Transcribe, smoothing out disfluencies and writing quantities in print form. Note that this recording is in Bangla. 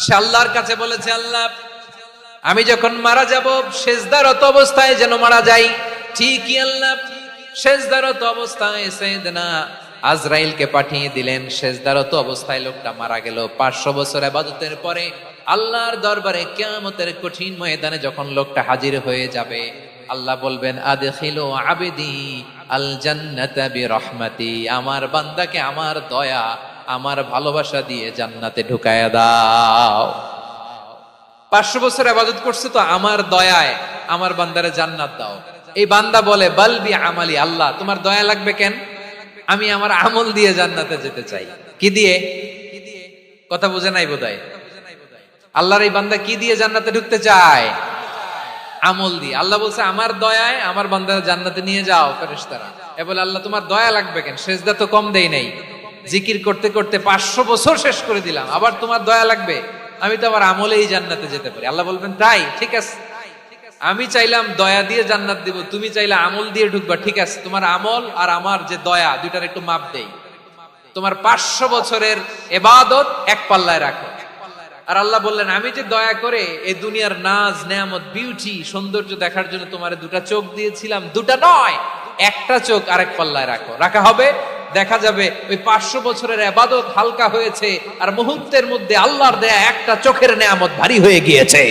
সে আল্লাহর কাছে বলেছে, আল্লাহ আমি যখন মারা যাব সেজদারত অবস্থায় যেন মারা যাই। ঠিকই আল্লাহ সেজদারত অবস্থায় সাইয়েদনা আজরাইলকে পাঠিয়ে দিলেন। সেজদারত অবস্থায় লোকটা মারা গেল। 500 বছর ইবাদতের পরে আল্লাহর দরবারে কিয়ামতের কঠিন ময়দানে যখন লোকটা হাজির হয়ে যাবে, আল্লাহ বলবেন, আদখিলু আবদি আল জান্নাতা বিরহমাতি, আমার বান্দাকে আমার দয়া আমার ভালোবাসা দিয়ে জান্নাতে ঢুকায়া দাও। 500 বছর ইবাদত করছে তো আমার দয়ায় আমার বান্দারে জান্নাত দাও। এই বান্দা বলে, বালবি আমালি, আল্লাহ তোমার দয়া লাগবে কেন? আমি আমার আমল দিয়ে জান্নাতে যেতে চাই। কি দিয়ে? কথা বুঝে নাই বোধহয়। আল্লাহর এই বান্দা কি দিয়ে জান্নাতে ঢুকতে চায়? আমল দিয়ে। আল্লাহ বলছে, আমার দয়ায় আমার বান্দারে জান্নাতে নিয়ে যাও। ফেরেশতারা এ বলে, আল্লাহ তোমার দয়া লাগবে কেন? সেজদা তো কম দেই নাই, জিকির করতে করতে 500 বছর শেষ করে দিলাম, আবার তোমার দয়া লাগবে? আমি তো আমার আমলেই জান্নাতে যেতে পারি। আল্লাহ বলবেন, তাই ঠিক আছে, আমি চাইলাম দয়া দিয়ে জান্নাত দিব, তুমি চাইলে আমল দিয়ে ঢুকবা, ঠিক আছে, তোমার আমল আর আমার যে দয়া দুইটার একটু মাপ দেই। তোমার 500 বছরের ইবাদত এক পাল্লায় রাখো। আর আল্লাহ বললেন, আমি যে দয়া করে এই দুনিয়ার নাজ নেয়ামত বিউটি সৌন্দর্য দেখার জন্য তোমারে দুটা চোখ দিয়েছিলাম, দুটা নয় একটা চোখ আরেক পাল্লায় রাখো। রাখা হবে, দেখা যাবে ওই 500 বছরের ইবাদত হালকা হয়েছে আর মুহূর্তের মধ্যে আল্লাহর দেয়া একটা চোখের নেয়ামত ভারী হয়ে গিয়েছে।